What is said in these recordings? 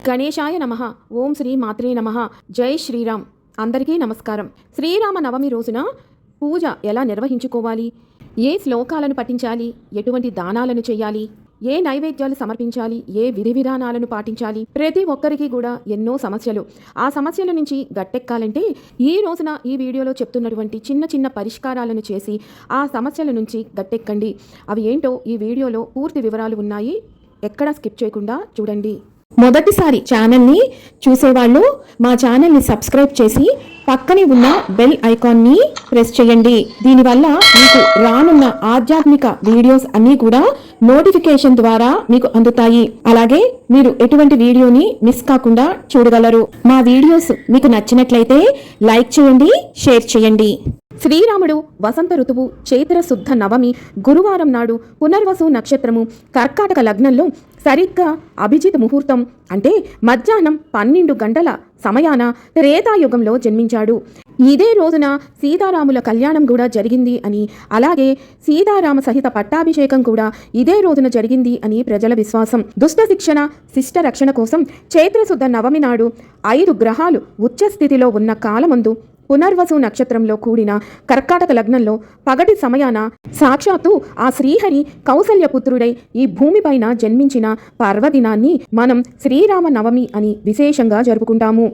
గణేశాయ నమః. ఓం శ్రీ మాత్రే నమః. జై శ్రీరామ్. అందరికీ నమస్కారం. శ్రీరామ నవమి రోజున పూజ ఎలా నిర్వహించుకోవాలి, ఏ శ్లోకాలను పఠించాలి, ఎటువంటి దానాలను చేయాలి, ఏ నైవేద్యాలు సమర్పించాలి, ఏ విధి విధానాలను పాటించాలి, ప్రతి ఒక్కరికి కూడా ఎన్నో సమస్యలు. ఆ సమస్యల నుంచి గట్టెక్కాలంటే ఈ రోజున ఈ వీడియోలో చెప్తున్నటువంటి చిన్న చిన్న పరిష్కారాలను చేసి ఆ సమస్యల నుంచి గట్టెక్కండి. అవి ఏంటో ఈ వీడియోలో పూర్తి వివరాలు ఉన్నాయి. ఎక్కడా స్కిప్ చేయకుండా చూడండి. మొదటిసారి ఛానల్ని చూసేవాళ్ళు మా ఛానల్ని సబ్స్క్రైబ్ చేసి పక్కనే ఉన్న బెల్ ఐకాన్ని ప్రెస్ చేయండి. దీనివల్ల మీకు రానున్న ఆధ్యాత్మిక వీడియోస్ అన్నీ కూడా నోటిఫికేషన్ ద్వారా మీకు అందుతాయి. అలాగే మీరు ఎటువంటి వీడియోని మిస్ కాకుండా చూడగలరు. మా వీడియోస్ మీకు నచ్చినట్లయితే లైక్ చేయండి, షేర్ చేయండి. శ్రీరాముడు వసంత ఋతువు చైత్ర శుద్ధ నవమి గురువారం నాడు పునర్వసు నక్షత్రము కర్కాటక లగ్నంలో సరిగ్గా అభిజిత్ ముహూర్తం అంటే మధ్యాహ్నం 12 గంటల సమయాన త్రేతాయుగంలో జన్మించాడు. ఇదే రోజున సీతారాముల కళ్యాణం కూడా జరిగింది అని, అలాగే సీతారామ సహిత పట్టాభిషేకం కూడా ఇదే రోజున జరిగింది అని ప్రజల విశ్వాసం. దుష్ట శిక్షణ శిష్ట రక్షణ కోసం చైత్రశుద్ధ నవమి నాడు 5 గ్రహాలు ఉచ్చస్థితిలో ఉన్న కాలమందు పునర్వసు నక్షత్రంలో కూడిన కర్కాటక లగ్నంలో పగటి సమయాన సాక్షాత్తు ఆ శ్రీహరి కౌసల్యపుత్రుడై ఈ భూమిపైన జన్మించిన పర్వదినాన్ని మనం శ్రీరామ నవమి అని విశేషంగా జరుపుకుంటాము.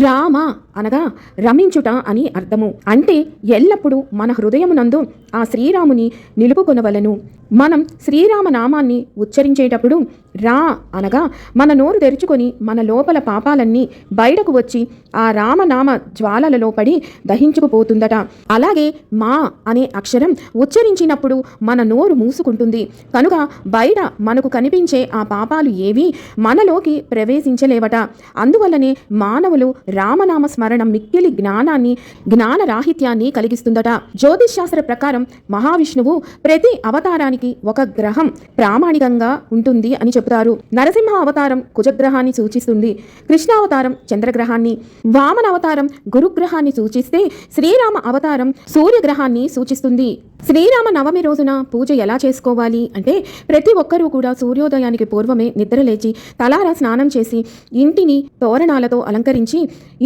రామ అనగా రమించుట అని అర్థము. అంటే ఎల్లప్పుడూ మన హృదయమునందు ఆ శ్రీరాముని నిలుపుకొనవలను. మనం శ్రీరామ నామాన్ని ఉచ్చరించేటప్పుడు రా అనగా మన నోరు తెరుచుకొని మన లోపల పాపాలన్నీ బయటకు వచ్చి ఆ రామనామ జ్వాలలలో పడి దహించుకుపోతుందట. అలాగే మా అనే అక్షరం ఉచ్చరించినప్పుడు మన నోరు మూసుకుంటుంది. కనుక బయట మనకు కనిపించే ఆ పాపాలు ఏవి మనలోకి ప్రవేశించలేవట. అందువల్లనే మానవులు రామనామ స్మరణం మిక్కిలి జ్ఞానాన్ని జ్ఞానరాహిత్యాన్ని కలిగిస్తుందట. జ్యోతిష్శాస్త్ర ప్రకారం మహావిష్ణువు ప్రతి అవతారానికి ఒక గ్రహం ప్రామాణికంగా ఉంటుంది అని చెబుతారు. నరసింహ అవతారం కుజగ్రహాన్ని సూచిస్తుంది, కృష్ణావతారం చంద్రగ్రహాన్ని, వామన అవతారం గురుగ్రహాన్ని సూచిస్తే శ్రీరామ అవతారం సూర్యగ్రహాన్ని సూచిస్తుంది. శ్రీరామ నవమి రోజున పూజ ఎలా చేసుకోవాలి అంటే ప్రతి ఒక్కరూ కూడా సూర్యోదయానికి పూర్వమే నిద్రలేచి తలారా స్నానం చేసి ఇంటిని తోరణాలతో అలంకరించి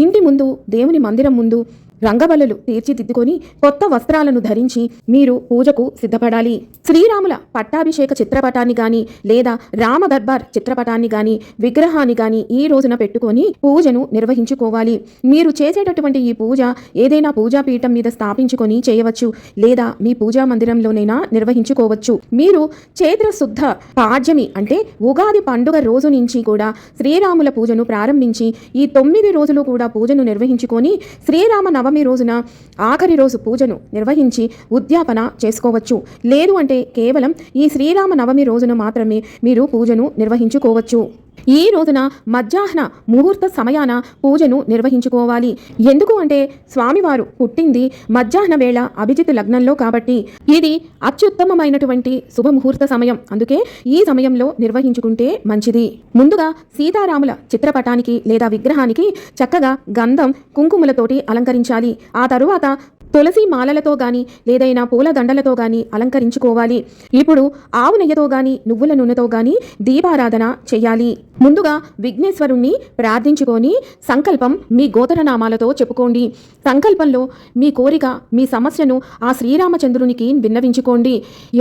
ఇంటి ముందు దేవుని మందిరం ముందు రంగవల్లులు తీర్చిదిద్దుకొని కొత్త వస్త్రాలను ధరించి మీరు పూజకు సిద్ధపడాలి. శ్రీరాముల పట్టాభిషేక చిత్రపటాన్ని గాని లేదా రామ దర్బార్ చిత్రపటాన్ని గాని విగ్రహాన్ని గాని ఈ రోజున పెట్టుకొని పూజను నిర్వహించుకోవాలి. మీరు చేసేటటువంటి ఈ పూజ ఏదైనా పూజా పీఠం మీద స్థాపించుకొని చేయవచ్చు, లేదా మీ పూజా మందిరంలోనైనా నిర్వహించుకోవచ్చు. మీరు చైత్ర శుద్ధ పాడ్యమి అంటే ఉగాది పండుగ రోజు నుంచి కూడా శ్రీరాముల పూజను ప్రారంభించి ఈ 9 రోజులు కూడా పూజను నిర్వహించుకొని శ్రీరామ నవమి రోజున ఆఖరి రోజు పూజను నిర్వహించి ఉద్యాపన చేసుకోవచ్చు. లేదు అంటే కేవలం ఈ శ్రీరామ నవమి రోజున మాత్రమే మీరు పూజను నిర్వహించుకోవచ్చు. ఈ రోజున మధ్యాహ్న ముహూర్త సమయాన పూజను నిర్వహించుకోవాలి. ఎందుకు అంటే స్వామివారు పుట్టింది మధ్యాహ్న వేళ అభిజిత్ లగ్నంలో కాబట్టి ఇది అత్యుత్తమమైనటువంటి శుభముహూర్త సమయం. అందుకే ఈ సమయంలో నిర్వహించుకుంటే మంచిది. ముందుగా సీతారాముల చిత్రపటానికి లేదా విగ్రహానికి చక్కగా గంధం కుంకుమలతోటి అలంకరించాలి. ఆ తరువాత తులసి మాలలతో గాని లేదైనా పూల దండలతో గాని అలంకరించుకోవాలి. ఇప్పుడు ఆవు నెయ్యతో గాని నువ్వుల నూనెతో గాని దీపారాధన చెయ్యాలి. ముందుగా విఘ్నేశ్వరుణ్ణి ప్రార్థించుకొని సంకల్పం మీ గోత్రనామాలతో చెప్పుకోండి. సంకల్పంలో మీ కోరిక మీ సమస్యను ఆ శ్రీరామచంద్రునికి విన్నవించుకోండి.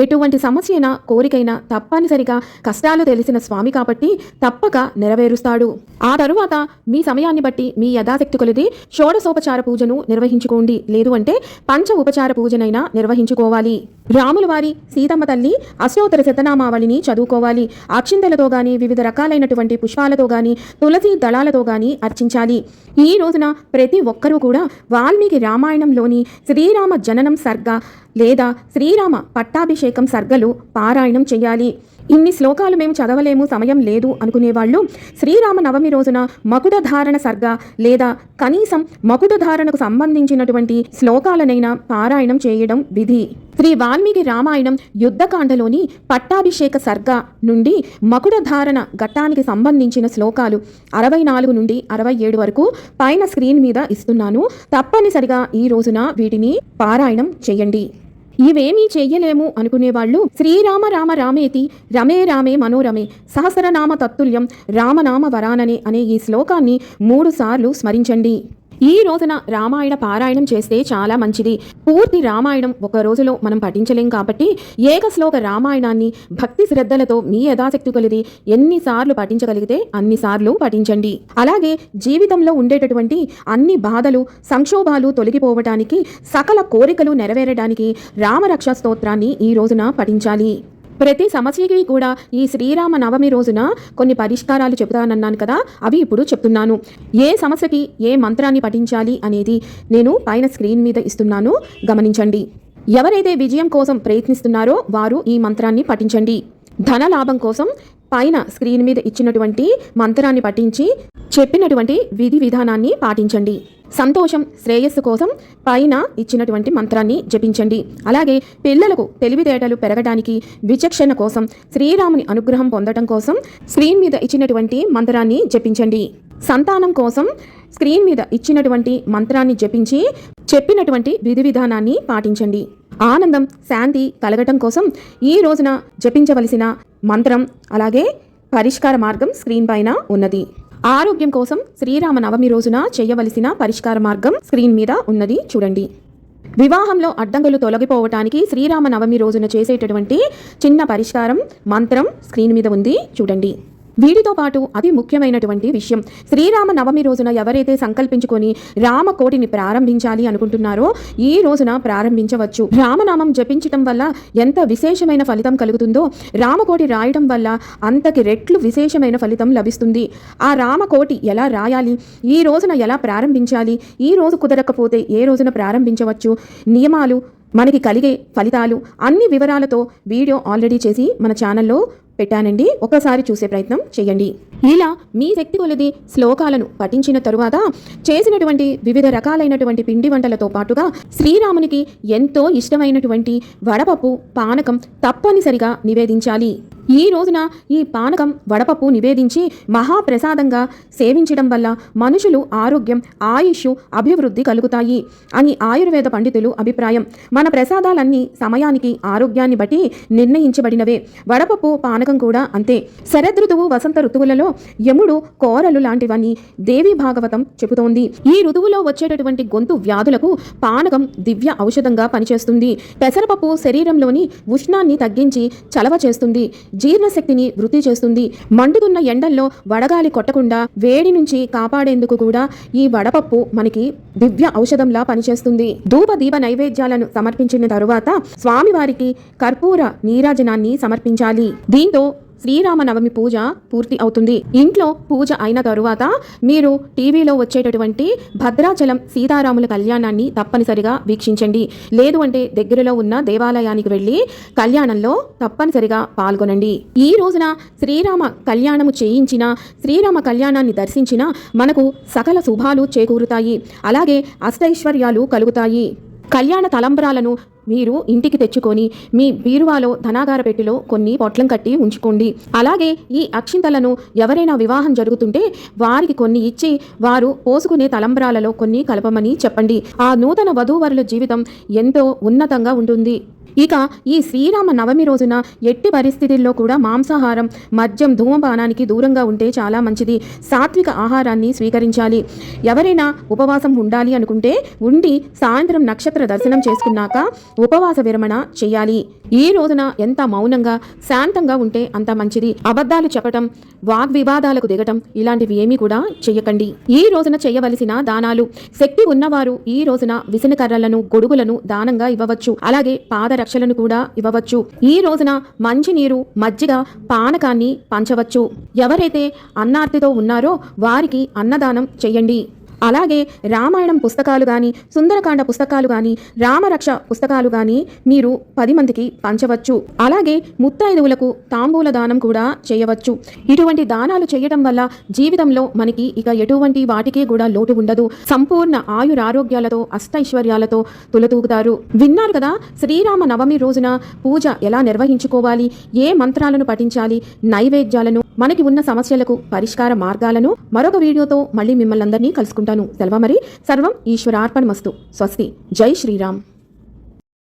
ఎటువంటి సమస్యైనా కోరికైనా తప్పనిసరిగా కష్టాలు తెలిసిన స్వామి కాబట్టి తప్పక నెరవేరుస్తాడు. ఆ తరువాత మీ సమయాన్ని బట్టి మీ యథాశక్తి కొలది షోడశోపచార పూజను నిర్వహించుకోండి. లేదు అంటే పంచ ఉపచార పూజనైనా నిర్వహించుకోవాలి. రాముల వారి సీతమ్మ తల్లి అష్టోత్తర శతనామావళిని చదువుకోవాలి. అక్షింతలతో గాని వివిధ రకాలైనటువంటి పుష్పాలతో గాని తులసి దళాలతో గాని అర్చించాలి. ఈ రోజున ప్రతి ఒక్కరూ కూడా వాల్మీకి రామాయణంలోని శ్రీరామ జననం సర్గ లేదా శ్రీరామ పట్టాభిషేకం సర్గలు పారాయణం చేయాలి. ఇన్ని శ్లోకాలు మేము చదవలేము, సమయం లేదు అనుకునేవాళ్ళు శ్రీరామ నవమి రోజున మకుటధారణ సర్గ లేదా కనీసం మకుటధారణకు సంబంధించినటువంటి శ్లోకాలనైనా పారాయణం చేయడం విధి. శ్రీ వాల్మీకి రామాయణం యుద్ధకాండలోని పట్టాభిషేక సర్గ నుండి మకుటధారణ ఘట్టానికి సంబంధించిన శ్లోకాలు 64 నుండి 67 వరకు పైన స్క్రీన్ మీద ఇస్తున్నాను. తప్పనిసరిగా ఈ రోజున వీటిని పారాయణం చేయండి. ఇవేమీ చెయ్యలేము అనుకునేవాళ్ళు శ్రీరామ రామ రామేతి రమే రామే మనోరమే సహస్రనామ తత్తుల్యం రామనామ వరాననే అనే ఈ శ్లోకాన్ని 3 సార్లు స్మరించండి. ఈ రోజున రామాయణ పారాయణం చేస్తే చాలా మంచిది. పూర్తి రామాయణం ఒక రోజులో మనం పఠించలేం కాబట్టి ఏకశ్లోక రామాయణాన్ని భక్తి శ్రద్ధలతో మీ యథాశక్తి కొలిది ఎన్నిసార్లు పఠించగలిగితే అన్నిసార్లు పఠించండి. అలాగే జీవితంలో ఉండేటటువంటి అన్ని బాధలు సంక్షోభాలు తొలగిపోవటానికి సకల కోరికలు నెరవేరడానికి రామరక్ష స్తోత్రాన్ని ఈ రోజున పఠించాలి. ప్రతి సమస్యకి కూడా ఈ శ్రీరామ నవమి రోజున కొన్ని పరిష్కారాలు చెబుతానన్నాను కదా, అవి ఇప్పుడు చెప్తున్నాను. ఏ సమస్యకి ఏ మంత్రాన్ని పఠించాలి అనేది నేను పైన స్క్రీన్ మీద ఇస్తున్నాను, గమనించండి. ఎవరైతే విజయం కోసం ప్రయత్నిస్తున్నారో వారు ఈ మంత్రాన్ని పఠించండి. ధన లాభం కోసం పైన స్క్రీన్ మీద ఇచ్చినటువంటి మంత్రాన్ని పఠించి చెప్పినటువంటి విధి విధానాన్ని పాటించండి. సంతోషం శ్రేయస్సు కోసం పైన ఇచ్చినటువంటి మంత్రాన్ని జపించండి. అలాగే పిల్లలకు తెలివితేటలు పెరగడానికి విచక్షణ కోసం శ్రీరాముని అనుగ్రహం పొందడం కోసం స్క్రీన్ మీద ఇచ్చినటువంటి మంత్రాన్ని జపించండి. సంతానం కోసం స్క్రీన్ మీద ఇచ్చినటువంటి మంత్రాన్ని జపించి చెప్పినటువంటి విధి విధానాన్ని పాటించండి. ఆనందం శాంతి కలగటం కోసం ఈ రోజున జపించవలసిన మంత్రం అలాగే పరిష్కార మార్గం స్క్రీన్ పైన ఉన్నది. ఆరోగ్యం కోసం శ్రీరామ నవమి రోజున చేయవలసిన పరిష్కార మార్గం స్క్రీన్ మీద ఉన్నది, చూడండి. వివాహంలో అడ్డంకులు తొలగిపోవటానికి శ్రీరామ నవమి రోజున చేసేటటువంటి చిన్న పరిష్కారం మంత్రం స్క్రీన్ మీద ఉంది, చూడండి. వీటితో పాటు అతి ముఖ్యమైనటువంటి విషయం, శ్రీరామ నవమి రోజున ఎవరైతే సంకల్పించుకొని రామకోటిని ప్రారంభించాలి అనుకుంటున్నారో ఈ రోజున ప్రారంభించవచ్చు. రామనామం జపించటం వల్ల ఎంత విశేషమైన ఫలితం కలుగుతుందో రామకోటి రాయడం వల్ల అంతకి రెట్లు విశేషమైన ఫలితం లభిస్తుంది. ఆ రామకోటి ఎలా రాయాలి, ఈ రోజున ఎలా ప్రారంభించాలి, ఈ రోజు కుదరకపోతే ఏ రోజున ప్రారంభించవచ్చు, నియమాలు, మనకి కలిగే ఫలితాలు అన్ని వివరాలతో వీడియో ఆల్రెడీ చేసి మన ఛానల్లో పెట్టానండి, ఒకసారి చూసే ప్రయత్నం చేయండి. ఇలా మీ శక్తి కొలది శ్లోకాలను పఠించిన తరువాత చేసినటువంటి వివిధ రకాలైనటువంటి పిండి వంటలతో పాటుగా శ్రీరామునికి ఎంతో ఇష్టమైనటువంటి వడపప్పు పానకం తప్పనిసరిగా నివేదించాలి. ఈ రోజున ఈ పానకం వడపప్పు నివేదించి మహాప్రసాదంగా సేవించడం వల్ల మనుషులు ఆరోగ్యం ఆయుష్ అభివృద్ధి కలుగుతాయి అని ఆయుర్వేద పండితులు అభిప్రాయం. మన ప్రసాదాలన్నీ సమయానికి ఆరోగ్యాన్ని బట్టి నిర్ణయించబడినవే. వడపప్పు పానకం కూడా అంతే. శరదృతువు వసంత ఋతువులలో యముడు కోరలు లాంటివని దేవి భాగవతం చెబుతోంది. ఈ ఋతువులో వచ్చేటటువంటి గొంతు వ్యాధులకు పానకం దివ్య ఔషధంగా పనిచేస్తుంది. పెసరపప్పు శరీరంలోని ఉష్ణాన్ని తగ్గించి చలవ చేస్తుంది, జీర్ణశక్తిని వృద్ధి చేస్తుంది. మండుతున్న ఎండల్లో వడగాలి కొట్టకుండా వేడి నుంచి కాపాడేందుకు కూడా ఈ వడపప్పు మనకి దివ్య ఔషధంలా పనిచేస్తుంది. ధూప దీప నైవేద్యాలను సమర్పించిన తరువాత స్వామివారికి కర్పూర నీరాజనాన్ని సమర్పించాలి. దీంతో శ్రీరామ నవమి పూజ పూర్తి అవుతుంది. ఇంట్లో పూజ అయిన తరువాత మీరు టీవీలో వచ్చేటటువంటి భద్రాచలం సీతారాముల కళ్యాణాన్ని తప్పనిసరిగా వీక్షించండి. లేదు అంటే దగ్గరలో ఉన్న దేవాలయానికి వెళ్ళి కళ్యాణంలో తప్పనిసరిగా పాల్గొనండి. ఈ రోజున శ్రీరామ కళ్యాణము చేయించిన, శ్రీరామ కళ్యాణాన్ని దర్శించిన మనకు సకల శుభాలు చేకూరుతాయి, అలాగే అష్టైశ్వర్యాలు కలుగుతాయి. కళ్యాణ తలంబ్రాలను మీరు ఇంటికి తెచ్చుకొని మీ బీరువాలో ధనాగార పెట్టిలో కొన్ని పొట్లం కట్టి ఉంచుకోండి. అలాగే ఈ అక్షింతలను ఎవరైనా వివాహం జరుగుతుంటే వారికి కొన్ని ఇచ్చి వారు పోసుకునే తలంబ్రాలలో కొన్ని కలపమని చెప్పండి. ఆ నూతన వధూవరుల జీవితం ఎంతో ఉన్నతంగా ఉంటుంది. ఇక ఈ శ్రీరామ నవమి రోజున ఎట్టి పరిస్థితుల్లో కూడా మాంసాహారం మద్యం ధూమపానానికి దూరంగా ఉంటే చాలా మంచిది. సాత్విక ఆహారాన్ని స్వీకరించాలి. ఎవరైనా ఉపవాసం ఉండాలి అనుకుంటే ఉండి సాయంత్రం నక్షత్ర దర్శనం చేసుకున్నాక ఉపవాస విరమణ చేయాలి. ఈ రోజున ఎంత మౌనంగా శాంతంగా ఉంటే అంత మంచిది. అబద్ధాలు చెప్పటం, వాగ్వివాదాలకు దిగటం ఇలాంటివి ఏమీ కూడా చెయ్యకండి. ఈ రోజున చేయవలసిన దానాలు, శక్తి ఉన్నవారు ఈ రోజున విసనకర్రలను గొడుగులను దానంగా ఇవ్వవచ్చు. అలాగే పాదరక్షలను కూడా ఇవ్వవచ్చు. ఈ రోజున మంచినీరు మజ్జిగ పానకాన్ని పంచవచ్చు. ఎవరైతే అన్నార్తితో ఉన్నారో వారికి అన్నదానం చెయ్యండి. అలాగే రామాయణం పుస్తకాలు కానీ సుందరకాండ పుస్తకాలు కానీ రామరక్ష పుస్తకాలు కానీ మీరు 10 మందికి పంచవచ్చు. అలాగే ముత్తైదువులకు తాంబూల దానం కూడా చేయవచ్చు. ఇటువంటి దానాలు చేయడం వల్ల జీవితంలో మనకి ఇక ఎటువంటి వాటికి కూడా లోటు ఉండదు. సంపూర్ణ ఆయురారోగ్యాలతో అష్టైశ్వర్యాలతో తులతూగుతారు. విన్నారు కదా, శ్రీరామ నవమి రోజున పూజ ఎలా నిర్వహించుకోవాలి, ఏ మంత్రాలను పఠించాలి, నైవేద్యాలను, మనకి ఉన్న సమస్యలకు పరిష్కార మార్గాలను మరొక వీడియోతో మళ్ళీ మిమ్మల్ని అందరినీ కలుసుకుంటాను. సెలవు మరి. సర్వం ఈశ్వరార్పణమస్తు. స్వస్తి. జై శ్రీరామ్.